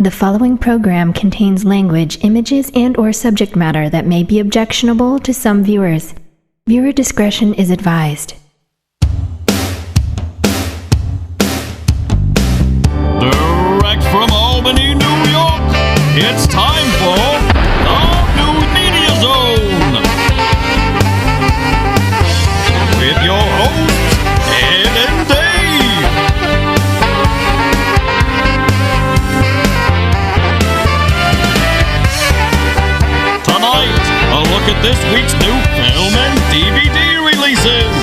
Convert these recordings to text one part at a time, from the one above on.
The following program contains language, images, and/or subject matter that may be objectionable to some viewers. Viewer discretion is advised. Direct from Albany, New York, it's time for the New Media Zone. With your hosts, Ed and Dave. Tonight, a look at this week's new film and DVD releases.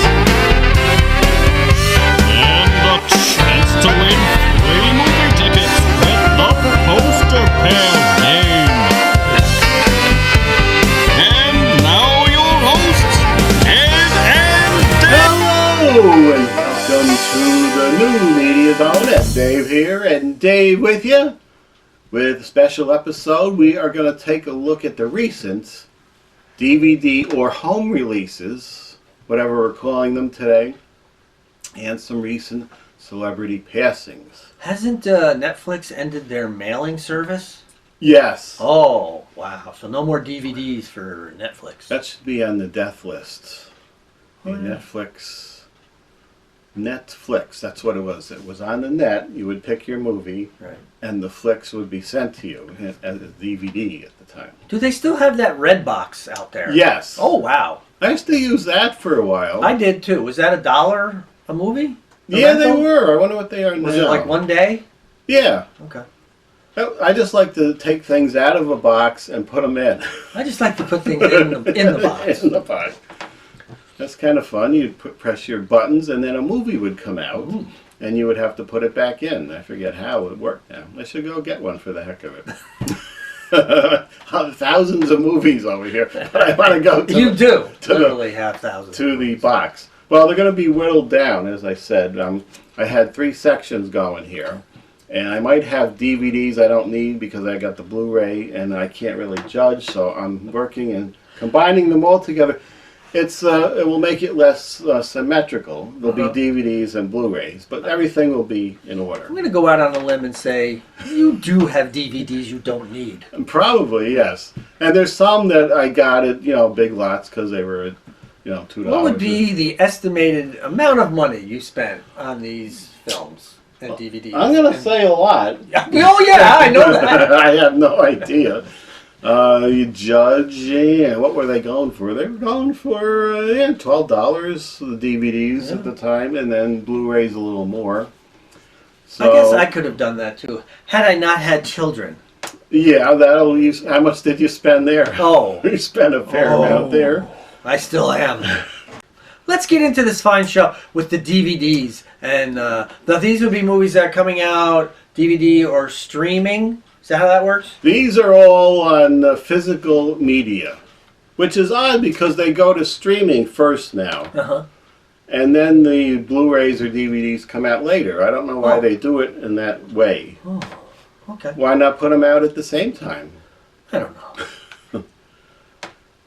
And a chance to win free movie tickets with the poster campaign. And now your hosts, Ed and Dave. Hello, and welcome to the New Media Zone. It's Dave here, and Dave with you. With a special episode, we are going to take a look at the recent DVD or home releases, whatever we're calling them today, and some recent celebrity passings. Hasn't Netflix ended their mailing service? Yes. Oh, wow. So no more DVDs for Netflix. That should be on the death list. Oh, yeah. Netflix, that's what it was. It was on the net. You would pick your movie, Right. and the flicks would be sent to you as a DVD at the time. Do they still have that red box out there? Yes. Oh, wow. I used to use that for a while. I did too. Was that $1 a movie? A Yeah, they rental? were. I wonder what they are now. Was it like one day? Yeah. Okay. I just like to take things out of a box and put them in. I just like to put things in the box. In the box. That's kind of fun. You'd press your buttons, and then a movie would come out, and you would have to put it back in. I forget how it worked now. I should go get one for the heck of it. Thousands of movies over here, but I want to go to You do. to the- Literally have thousands. to the box. Well, they're going to be whittled down, as I said. I had 3 sections going here, and I might have DVDs I don't need because I got the Blu Ray, and I can't really judge, so I'm working and combining them all together. It will make it less symmetrical. There'll be DVDs and Blu Rays, but everything will be in order. I'm going to go out on a limb and say you do have DVDs you don't need. Probably, yes. And there's some that I got at, Big Lots because they were at, $2. What would be the estimated amount of money you spent on these films and DVDs? I'm going to say a lot. Oh, yeah, I know that. I have no idea. You judge, what were they going for? They were going for $12 the DVDs at the time, and then Blu-rays a little more. So, I guess I could have done that too, had I not had children. Yeah, that'll use. How much did you spend there? Oh. You spent a fair amount there. I still am. Let's get into this fine show with the DVDs. And these would be movies that are coming out DVD or streaming. Is that how that works? These are all on physical media, which is odd because they go to streaming first now. Uh-huh. And then the Blu-rays or DVDs come out later. I don't know why they do it in that way. Oh, okay. Why not put them out at the same time? I don't know.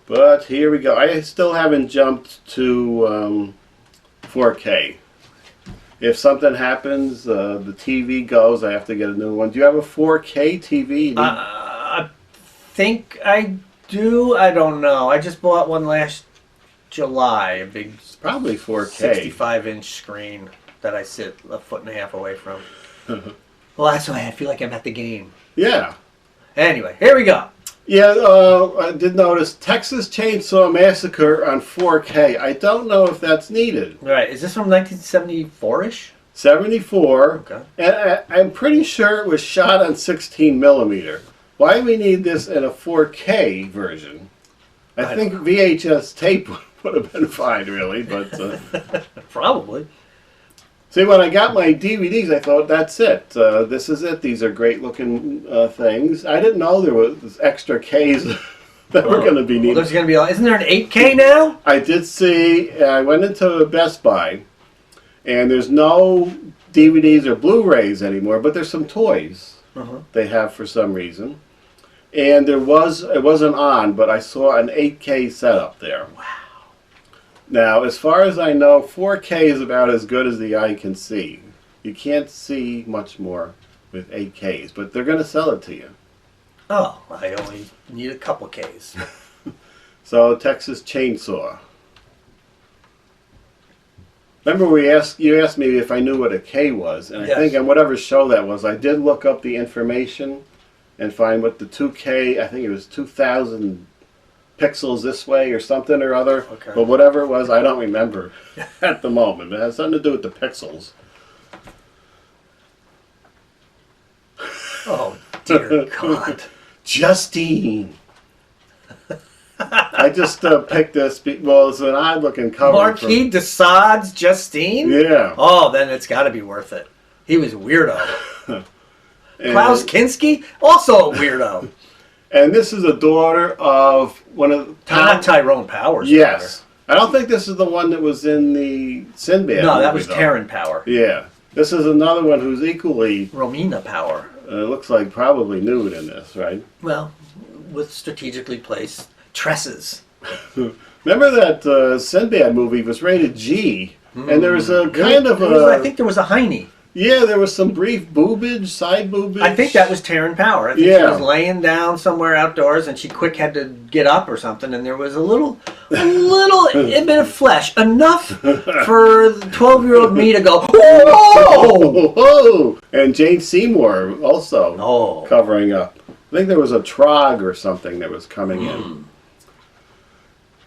But here we go. I still haven't jumped to 4K. If something happens, the TV goes, I have to get a new one. Do you have a 4K TV? I think I do. I don't know. I just bought one last July, a big It's probably 4K. 65-inch screen that I sit a foot and a half away from. Well, that's why I feel like I'm at the game. Yeah. Anyway, here we go. Yeah, I did notice Texas Chainsaw Massacre on 4K. I don't know if that's needed. All right, is this from 1974-ish? 74. Okay. And I'm pretty sure it was shot on 16 millimeter. Why do we need this in a 4K version? I think VHS tape would have been fine, really, but... Probably. See, when I got my DVDs, I thought, that's it. This is it. These are great-looking things. I didn't know there was extra Ks that were going to be Well, needed. there's going to be... Isn't there an 8K now? I did see... I went into Best Buy, and there's no DVDs or Blu-rays anymore, but there's some toys they have for some reason. And it wasn't on, but I saw an 8K setup there. Wow. Now, as far as I know, 4K is about as good as the eye can see. You can't see much more with 8Ks, but they're going to sell it to you. Oh, I only need a couple Ks. So Texas Chainsaw. Remember you asked me if I knew what a K was, and I Yes. think on whatever show that was, I did look up the information and find what the 2K, I think it was 2,000 pixels this way or something or other. Okay. But whatever it was, I don't remember at the moment. It has something to do with the pixels. Oh, dear God. Justine. I just picked this. Well, it's an odd-looking cover. Marquis de Sade's Justine? Yeah. Oh, then it's got to be worth it. He was a weirdo. And, Klaus Kinski? Also a weirdo. and this is a daughter of one of Not Tyrone Powers' Yes. I don't think this is the one that was in the Sinbad daughter. No, that movie, was though. Taryn Power. Yeah. This is another one who's equally, Romina Power. looks like probably nude in this, right? Well, with strategically placed tresses. Remember that Sinbad movie was rated G, and there was a kind of I think there was a hiney. Yeah, there was some brief boobage, side boobage. I think that was Taryn Power. I think she Yeah. was laying down somewhere outdoors, and she quick had to get up or something, and there was a little bit of flesh, enough for the 12-year-old me to go, whoa! Whoa! And Jane Seymour also Oh. covering up. I think there was a trog or something that was coming in.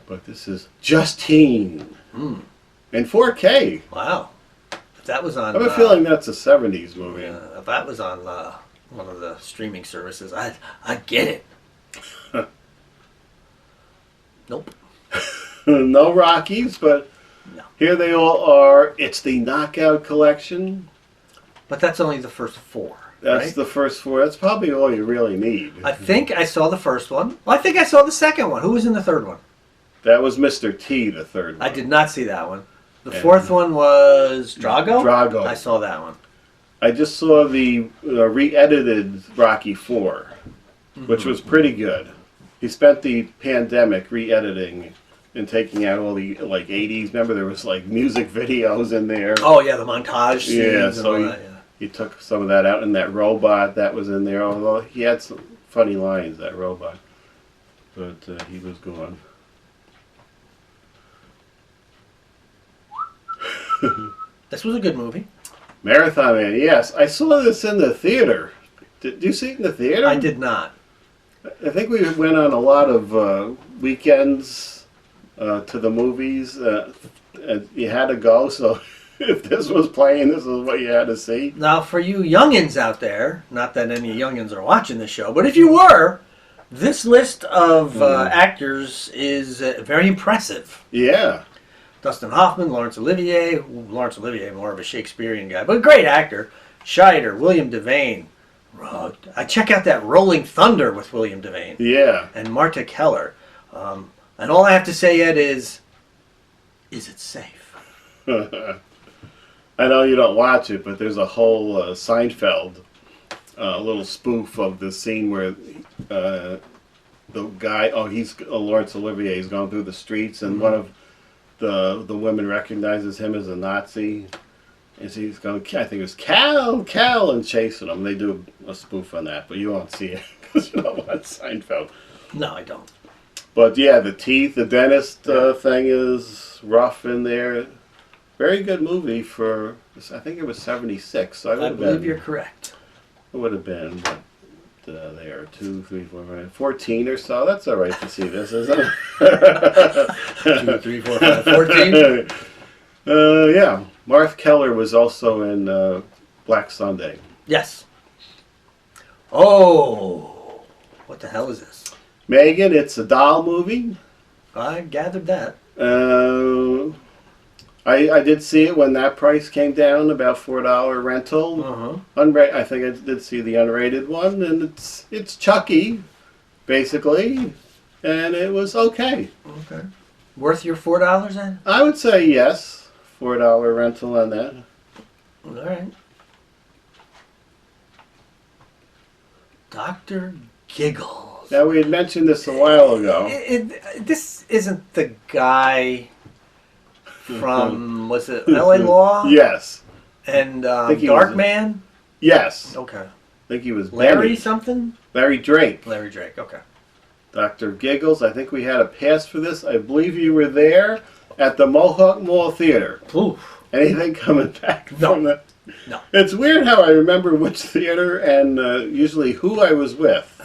But this is Justine. In 4K. Wow. If that was on... I have a feeling that's a 70s movie. if that was on one of the streaming services, I'd get it. Nope. No Rockies, but No. here they all are. It's the Knockout Collection. But that's only the first 4, That's right? the first 4. That's probably all you really need. I think I saw the first one. Well, I think I saw the second one. Who was in the third one? That was Mr. T, the third one. I did not see that one. The fourth one was Drago? Drago. I saw that one. I just saw the re-edited Rocky 4, which was pretty good. He spent the pandemic re-editing and taking out all the 80s. Remember there was music videos in there. Oh, yeah, the montage scenes Yeah, and so all that, yeah. he took some of that out, and that robot that was in there, although he had some funny lines, that robot. But he was gone. This was a good movie. Marathon Man, yes. I saw this in the theater. Did you see it in the theater? I did not. I think we went on a lot of weekends to the movies. And you had to go, so if this was playing, this is what you had to see. Now, for you youngins out there, not that any youngins are watching this show, but if you were, this list of actors is very impressive. Yeah. Dustin Hoffman, Laurence Olivier, more of a Shakespearean guy, but a great actor. Scheider, William Devane. I check out that Rolling Thunder with William Devane. Yeah. And Marta Keller. And all I have to say, Ed, is it safe? I know you don't watch it, but there's a whole Seinfeld little spoof of the scene where the guy, he's Laurence Olivier, he's going through the streets, and one of the women recognizes him as a Nazi, and she's going, I think it was Cal, and chasing him. They do a spoof on that, but you won't see it because you don't watch Seinfeld. No, I don't. But yeah, the teeth, the dentist thing is rough in there. Very good movie for, I think it was 76. So I believe you're correct. It would have been, but there, 2, 3, 4, 5, 14 or so. That's all right to see this, isn't it? 2, 3, 4, 5, 14. Yeah. Martha Keller was also in Black Sunday. Yes. Oh, what the hell is this? Megan, it's a doll movie. I gathered that. I did see it when that price came down, about $4 rental. I think I did see the unrated one, and it's Chucky, basically, and it was okay. Okay. Worth your $4 then? I would say yes, $4 rental on that. All right. Dr. Giggles. Now we had mentioned this a while ago. This isn't the guy from, was it LA Law? Yes. And think he was Dark in- Man? Yes. Okay. think he was Larry Benny. something? Larry Drake. Larry Drake, okay. Dr. Giggles, I think we had a pass for this. I believe you were there at the Mohawk Mall Theater. Oof. Anything coming back No. from that? No. It's weird how I remember which theater and usually who I was with.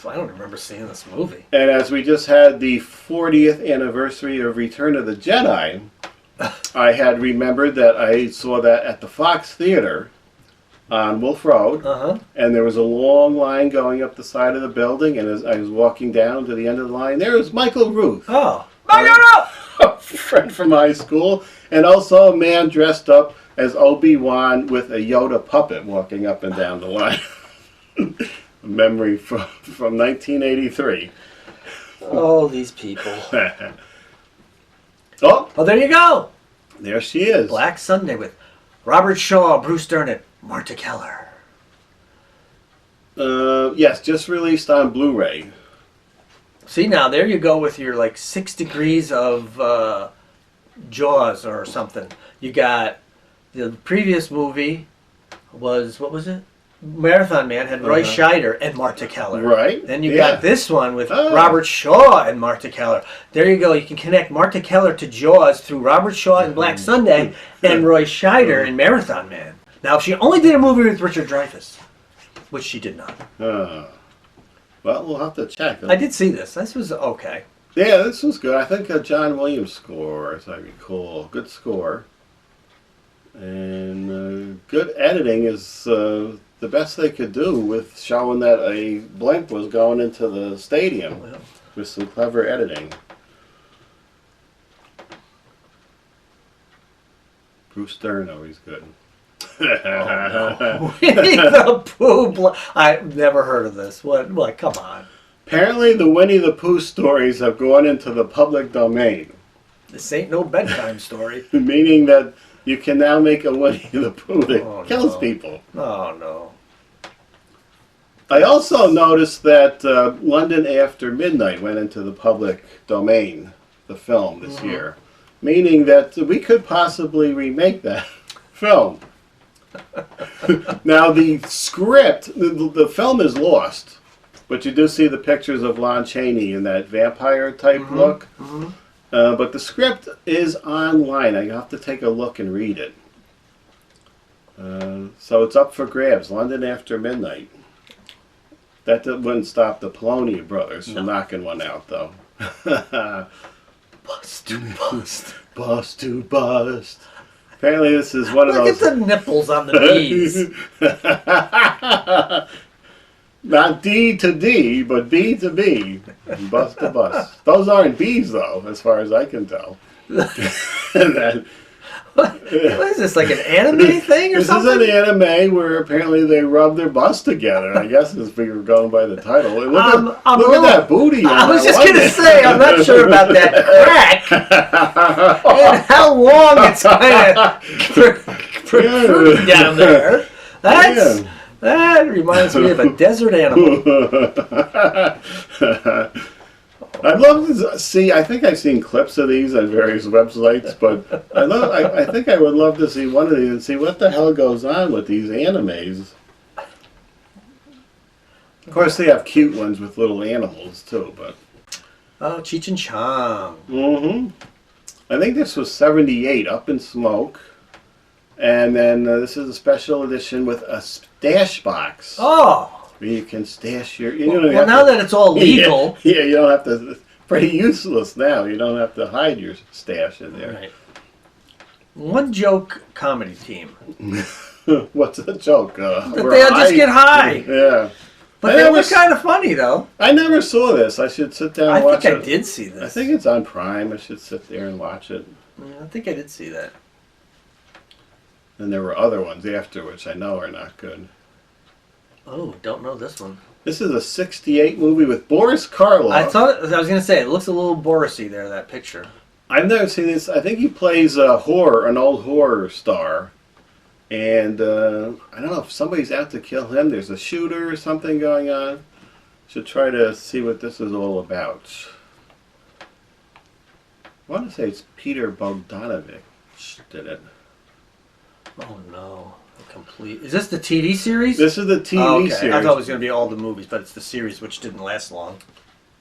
I don't remember seeing this movie. And as we just had the 40th anniversary of Return of the Jedi, I had remembered that I saw that at the Fox Theater on Wolf Road. Uh-huh. And there was a long line going up the side of the building. And as I was walking down to the end of the line, there was Michael Ruth. Oh. A friend from high school. And also a man dressed up as Obi-Wan with a Yoda puppet walking up and down the line. A memory from 1983. Oh, these people. Oh, Oh, there you go. there she is. Black Sunday with Robert Shaw, Bruce Dern, and Marta Keller. Yes, just released on Blu Ray. See, now there you go with your like 6 degrees of Jaws or something. You got the previous movie was, what was it? Marathon Man had Roy Scheider and Marta Keller. Right. Then you Yeah. got this one with Oh. Robert Shaw and Marta Keller. There you go. You can connect Marta Keller to Jaws through Robert Shaw in Black Sunday and Roy Scheider in Marathon Man. Now, if she only did a movie with Richard Dreyfuss, which she did not. Well, we'll have to check. I did see this. This was okay. Yeah, this was good. I think a John Williams score, as I recall. Good score. And good editing is the best they could do with showing that a blimp was going into the stadium Well, with some clever editing. Bruce Dern, always good. Winnie the Pooh. I've never heard of this. What? Come on. Apparently, the Winnie the Pooh stories have gone into the public domain, This ain't no bedtime story. meaning that you can now make a Winnie the Pooh that Oh, kills no. people. Oh, no. I also noticed that London After Midnight went into the public domain, the film, this year, meaning that we could possibly remake that film. Now, the script, the film is lost, but you do see the pictures of Lon Chaney in that vampire-type look. But the script is online. I have to take a look and read it. So it's up for grabs. London After Midnight. That wouldn't stop the Polonium brothers from knocking one out, though. Bust to bust. Bust to bust. Apparently, this is one of Look those. at the nipples on the knees. Not D to D, but B to B. Bust to bust. Those aren't B's, though, as far as I can tell. What is this, like an anime thing or This something? is an anime where apparently they rub their busts together. I guess if we were going by the title. And look at that booty. I was on just that going to one. say, I'm not sure about that crack and how long it's kind of protruding down there. That reminds me of a desert animal. I'd love to see. I think I've seen clips of these on various websites, but I think I would love to see one of these and see what the hell goes on with these animes. Of course, they have cute ones with little animals too, but. Oh, Cheech and Chong. I think this was '78, Up in Smoke, and then this is a special edition with a stash box. Oh. Where you can stash your. Well, now that it's all legal. Yeah, you don't have to. It's pretty useless now. You don't have to hide your stash in there. Right. One joke comedy team. What's a joke? That they just get high. Yeah. But they were kind of funny, though. I never saw this. I should sit down and I watch think it. I did see this. I think it's on Prime. I should sit there and watch it. I think I did see that. And there were other ones after which I know are not good. Oh, don't know this one. This is a '68 movie with Boris Karloff. I was going to say, it looks a little Borisy there, that picture. I've never seen this. I think he plays an old horror star. And I don't know if somebody's out to kill him. There's a shooter or something going on. Should try to see what this is all about. I want to say it's Peter Bogdanovich did it. Oh no. Complete. Is this the TV series? This is the TV okay. series. I thought it was going to be all the movies, but it's the series, which didn't last long.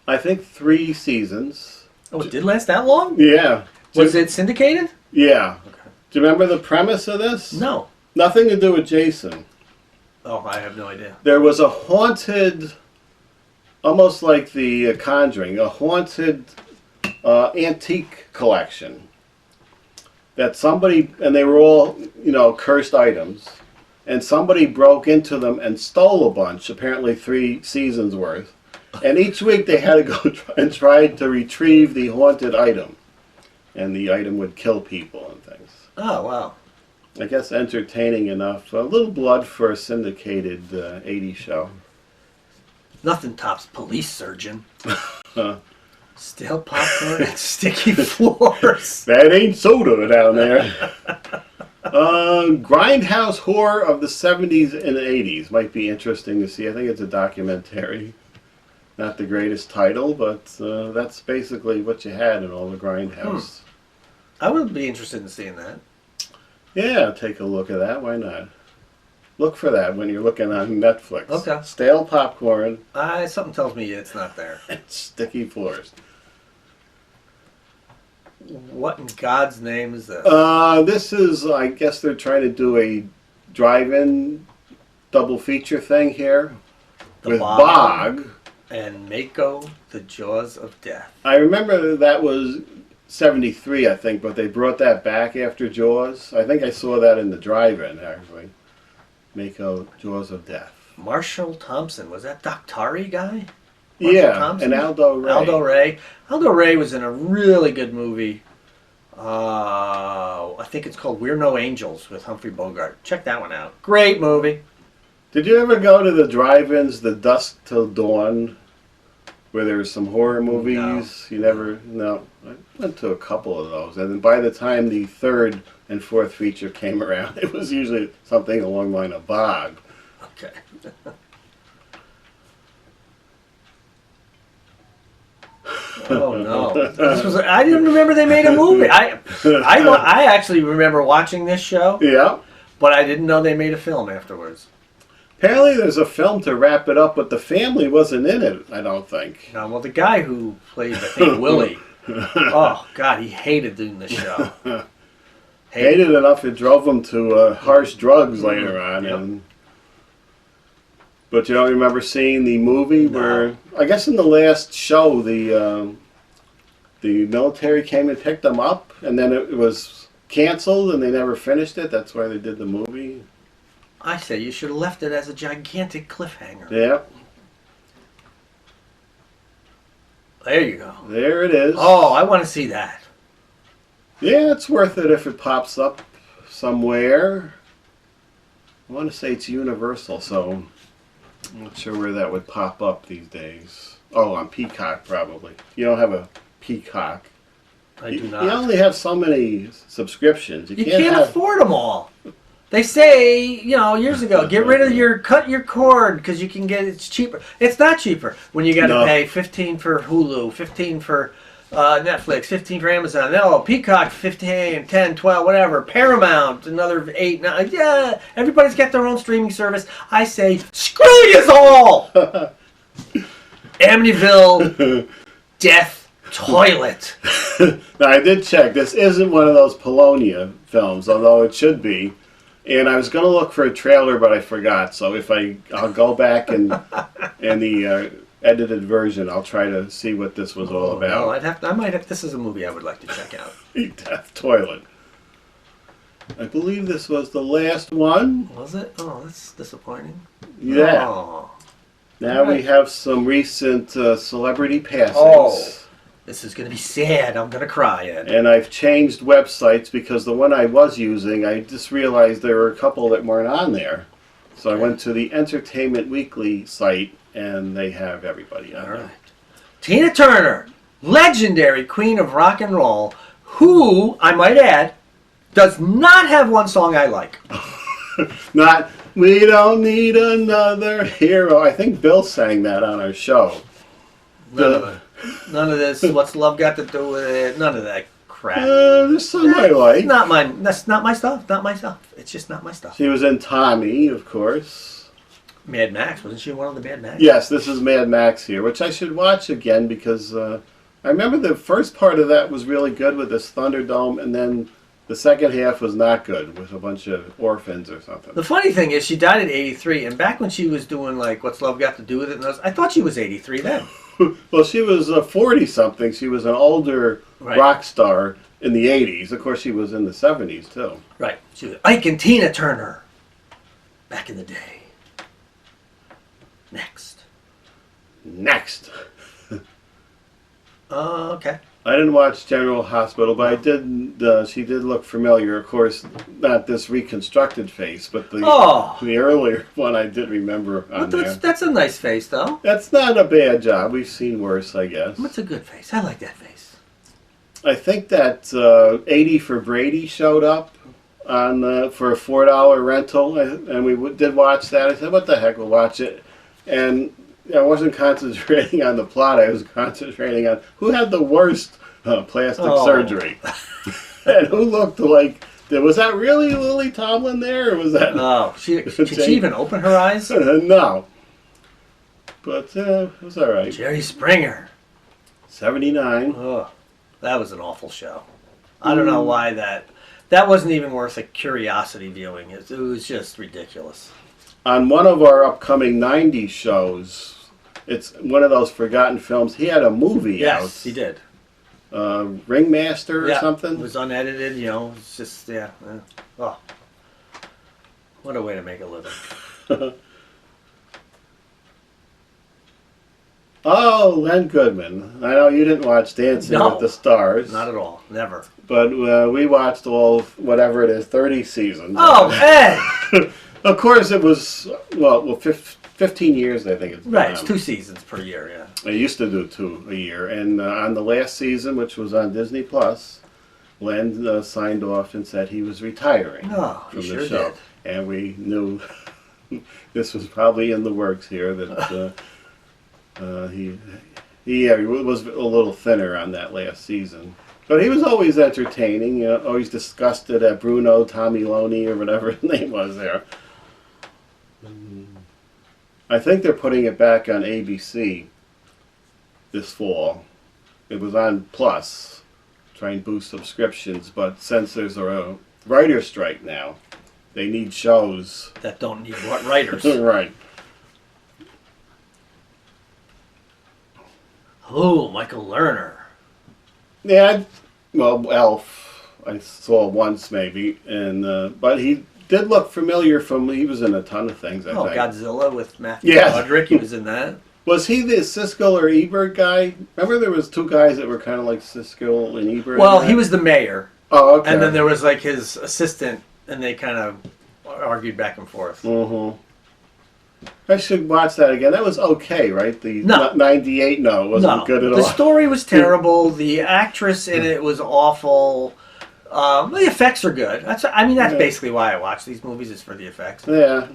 I think 3 seasons. Oh, it did last that long? Yeah. Was it syndicated? Yeah. Okay. Do you remember the premise of this? No. Nothing to do with Jason. Oh, I have no idea. There was a haunted, almost like the Conjuring, a haunted antique collection that somebody, and they were all, cursed items, and somebody broke into them and stole a bunch, apparently 3 seasons worth, and each week they had to go and try to retrieve the haunted item, and the item would kill people and things. Oh, wow. I guess entertaining enough. A little blood for a syndicated 80s show. Nothing tops Police Surgeon. Stale popcorn and sticky floors. That ain't soda down there. Grindhouse Horror of the 70s and 80s. Might be interesting to see. I think it's a documentary. Not the greatest title, but that's basically what you had in all the Grindhouse. I would be interested in seeing that. Yeah, take a look at that. Why not? Look for that when you're looking on Netflix. Okay. Stale popcorn. Something tells me it's not there. And sticky floors. What in God's name is this? This is, I guess they're trying to do a drive-in double feature thing here. The with Bog. Bog. And Mako, The Jaws of Death. I remember that was 73, I think, but they brought that back after Jaws. I think I saw that in the drive-in, actually. Mako, Jaws of Death. Marshall Thompson. Was that Doctari guy? Yeah, Thompson? and Aldo Ray. Aldo Ray was in a really good movie. I think it's called We're No Angels with Humphrey Bogart. Check that one out. Great movie. Did you ever go to the drive-ins, the Dusk Till Dawn, where there's some horror movies? No. You never? No. I went to a couple of those, and then by the time the 3rd and 4th feature came around, it was usually something along the line of Bog. Okay. Oh no! I didn't remember they made a movie. I actually remember watching this show. Yeah. But I didn't know they made a film afterwards. Apparently there's a film to wrap it up, but the family wasn't in it, I don't think. No, well, the guy who played, I think, Willie, oh, God, he hated doing the show. Hated enough it drove him to harsh drugs later on. Yep. But you don't remember seeing the movie where, I guess in the last show, the military came and picked them up, and then it was canceled and they never finished it. That's why they did the movie. I say you should have left it as a gigantic cliffhanger. Yeah. There you go. There it is. Oh, I want to see that. Yeah, it's worth it if it pops up somewhere. I want to say it's Universal, so I'm not sure where that would pop up these days. Oh, on Peacock probably. You don't have a Peacock. I do not. You only have so many subscriptions. You can't afford them all. They say, years ago, cut your cord because you can get it's cheaper. It's not cheaper when you got to pay $15 for Hulu, $15 for Netflix, $15 for Amazon. No, Peacock, $15, $10, $12, whatever. Paramount, another $8, $9. Yeah, everybody's got their own streaming service. I say, screw yous all. Amityville, Death Toilet. Now, I did check. This isn't one of those Polonia films, although it should be. And I was going to look for a trailer, but I forgot. So I'll go back and the edited version, I'll try to see what this was all about. No, this is a movie I would like to check out. Death Toilet. I believe this was the last one. Was it? Oh, that's disappointing. Yeah. Oh. Now we have some recent celebrity passings. Oh. This is going to be sad. I'm going to cry, Ed. And I've changed websites because the one I was using, I just realized there were a couple that weren't on there. So I went to the Entertainment Weekly site, and they have everybody on there. Tina Turner, legendary queen of rock and roll, who, I might add, does not have one song I like. Not, we don't need another hero. I think Bill sang that on our show. None of this. What's love got to do with it? None of that crap. There's some I like. That's not my stuff. Not my stuff. It's just not my stuff. She was in Tommy, of course. Mad Max, wasn't she one of the Mad Max? Yes, this is Mad Max here, which I should watch again because I remember the first part of that was really good with this Thunderdome, and then the second half was not good with a bunch of orphans or something. The funny thing is, she died at 83, and back when she was doing like "What's Love Got to Do with It," and I thought she was 83 then. Well, she was 40-something. She was an older rock star in the 80s. Of course, she was in the 70s, too. Right. She was Ike and Tina Turner back in the day. Next. Okay. I didn't watch General Hospital, but I did. She did look familiar. Of course, not this reconstructed face, but the earlier one I did remember on there. That's a nice face, though. That's not a bad job. We've seen worse, I guess. That's a good face. I like that face. I think that 80 for Brady showed up on for a $4 rental, and we did watch that. I said, "What the heck? We'll watch it." And I wasn't concentrating on the plot. I was concentrating on who had the worst plastic surgery. And who looked like... Was that really Lily Tomlin there? Or was that... Oh, did she even open her eyes? No. But it was all right. Jerry Springer. 79. Oh, that was an awful show. I don't know why that wasn't even worth a curiosity viewing. It was just ridiculous. On one of our upcoming 90s shows... It's one of those forgotten films. He had a movie out. Yes, he did. Ringmaster or something? It was unedited, it's just, Oh. What a way to make a living. Oh, Len Goodman. I know you didn't watch Dancing with the Stars. Not at all. Never. But we watched all, whatever it is, 30 seasons. Oh, hey! Of course, it was, 15 years, I think it's been. Right, it's 2 seasons per year, yeah. I used to do 2 a year. And on the last season, which was on Disney Plus, Len signed off and said he was retiring from the show. Did. And we knew this was probably in the works here, that he was a little thinner on that last season. But he was always entertaining, always disgusted at Bruno Tomiloni or whatever his name was there. I think they're putting it back on ABC this fall. It was on Plus, trying to boost subscriptions, but since there's a writer's strike now, they need shows. That don't need what writers. Right. Oh, Michael Lerner. Yeah, Elf, I saw once maybe, and but he did look familiar he was in a ton of things, I think. Godzilla with Matthew Broderick, he was in that. Was he the Siskel or Ebert guy? Remember there was 2 guys that were kind of like Siskel and Ebert? Well, he was the mayor. Oh, okay. And then there was like his assistant, and they kind of argued back and forth. Mm-hmm. I should watch that again. That was okay, right? The 98? No, it wasn't good at all. The story was terrible. The actress in it was awful. The effects are good. That's basically why I watch these movies, is for the effects. Yeah.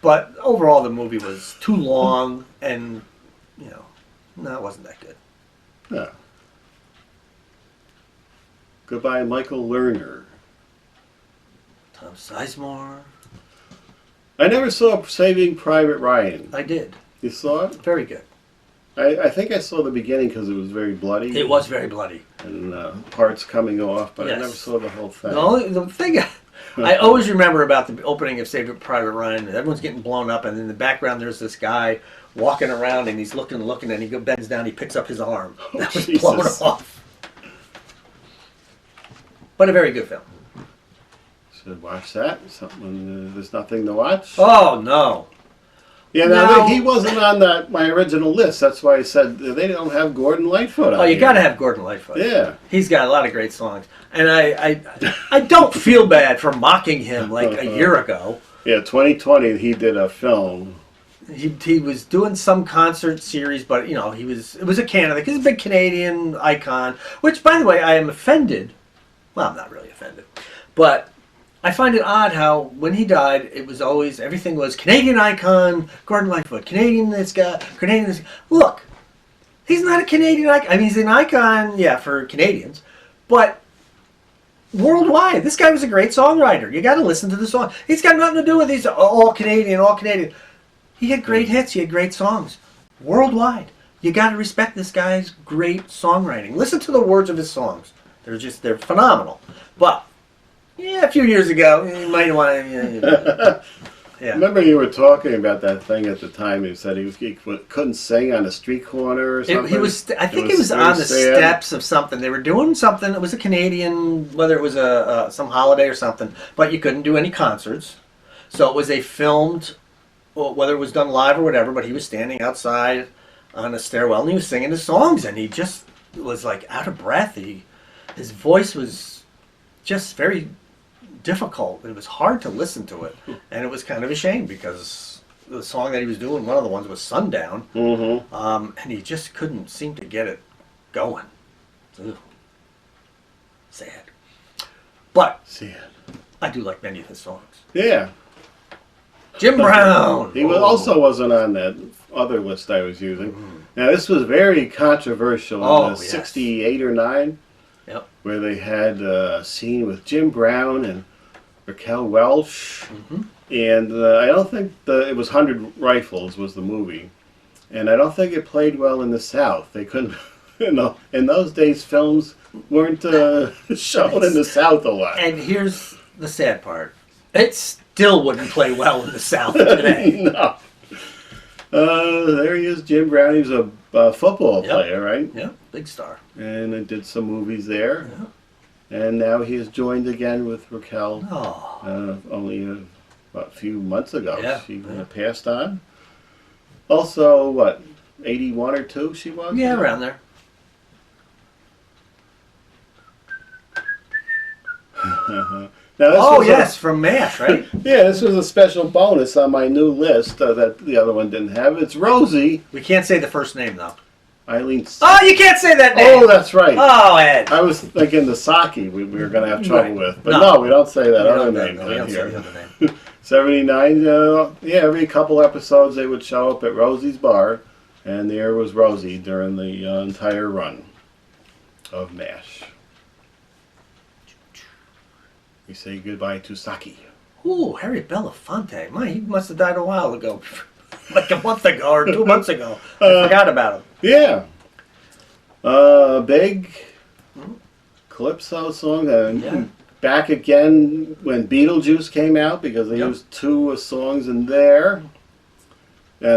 But overall, the movie was too long, and no, it wasn't that good. Yeah. Goodbye, Michael Lerner. Tom Sizemore. I never saw Saving Private Ryan. I did. You saw it? Very good. I think I saw the beginning because it was very bloody. It was very bloody. And parts coming off, but I never saw the whole thing. The thing I always remember about the opening of Saving Private Ryan, everyone's getting blown up, and in the background there's this guy walking around, and he's looking, and he bends down, he picks up his arm. That was blown off. But a very good film. Should watch that. Something there's nothing to watch. Oh no. Yeah, no. He wasn't on my original list. That's why I said they don't have Gordon Lightfoot on. Oh, you got to have Gordon Lightfoot. Yeah, he's got a lot of great songs, and I don't feel bad for mocking him like a year ago. Yeah, 2020 he did a film. He was doing some concert series, but it was a Canada. He's a big Canadian icon. Which, by the way, I am offended. Well, I'm not really offended, but I find it odd how when he died, it was always, everything was Canadian icon, Gordon Lightfoot, Canadian this guy, Canadian this guy. Look, he's not a Canadian icon. I mean, he's an icon, for Canadians, But worldwide, this guy was a great songwriter. You got to listen to the song. He's got nothing to do with these all Canadian, all Canadian. He had great hits. He had great songs. Worldwide. You got to respect this guy's great songwriting. Listen to the words of his songs. They're phenomenal. But, yeah, a few years ago, you might want to... Yeah. Remember you were talking about that thing at the time. You said he couldn't sing on a street corner or something. I think it was on the steps of something. They were doing something. It was a Canadian, whether it was some holiday or something. But you couldn't do any concerts. So it was a filmed, whether it was done live or whatever, but he was standing outside on a stairwell and he was singing his songs. And he just was like out of breath. His voice was just very difficult. It was hard to listen to it, and it was kind of a shame because the song that he was doing, one of the ones was Sundown, and he just couldn't seem to get it going. Ugh. Sad. But I do like many of his songs. Yeah. Jim Brown! He also wasn't on that other list I was using. Now, this was very controversial in the 68 or 9, where they had a scene with Jim Brown and Raquel Welch, and I don't think it was 100 Rifles was the movie, and I don't think it played well in the South. They couldn't, in those days films weren't shown in the South a lot. And here's the sad part. It still wouldn't play well in the South today. No. There he is, Jim Brown. He was a football player, right? Yeah, big star. And I did some movies there. Yeah. And now he has joined again with Raquel. Only a few months ago. Yeah. She passed on. Also, what, 81 or 2 she was? Yeah, around there. Now, yes, from MASH, right? Yeah, this was a special bonus on my new list that the other one didn't have. It's Rosie. We can't say the first name, though. Eileen. Oh, you can't say that name! Oh, that's right. Oh, Ed. I was thinking the Saki we were going to have trouble with. But no, we don't say that other name here. 79, every couple episodes they would show up at Rosie's bar, and there was Rosie during the entire run of MASH. We say goodbye to Saki. Ooh, Harry Belafonte. He must have died a while ago. Like a month ago or 2 months ago. I forgot about him. Yeah. Big Calypso song. And back again when Beetlejuice came out, because they used 2 songs in there.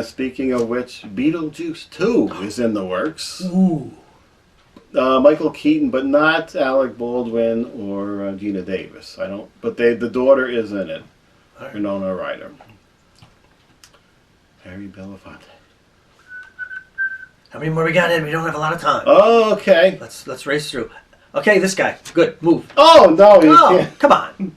Speaking of which, Beetlejuice 2 is in the works. Ooh. Michael Keaton, but not Alec Baldwin or Gina Davis. But the daughter is in it. Right. Winona Ryder. Harry Belafonte. How many more we got in? We don't have a lot of time. Oh, okay. Let's race through. Okay, this guy. Good. Move. Oh, no. You can't. Come on.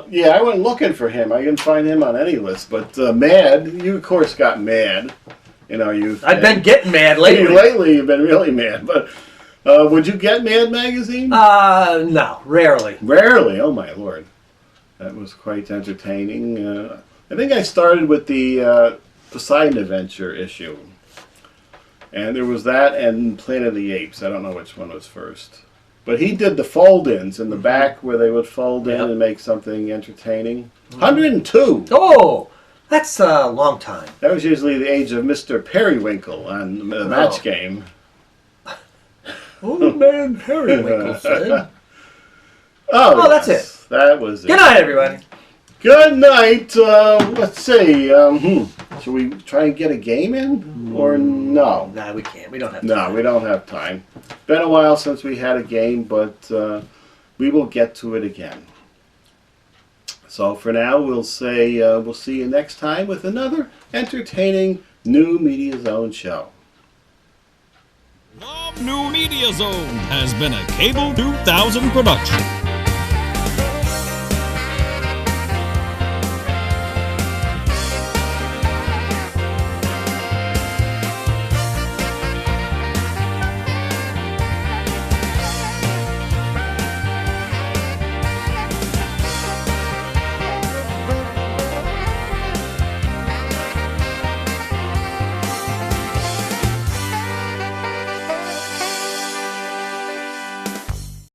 Yeah, I went looking for him. I didn't find him on any list. But Mad, you of course got Mad in our youth. I've been getting mad lately. Lately, you've been really mad. But would you get Mad magazine? No, rarely. Rarely. Oh my lord, that was quite entertaining. I think I started with the Poseidon Adventure issue, and there was that and Planet of the Apes. I don't know which one was first, but he did the fold-ins in the back where they would fold in and make something entertaining. 102. Oh. That's a long time. That was usually the age of Mr. Periwinkle on the Match Game. Old man Periwinkle said. Oh, that's it. That was it. Good night, everybody. Good night. Let's see. Should we try and get a game in? Or no? No, we can't. We don't have time. No, we don't have time. Been a while since we had a game, but we will get to it again. So for now, we'll say we'll see you next time with another entertaining New Media Zone show. The New Media Zone has been a Cable 2000 production.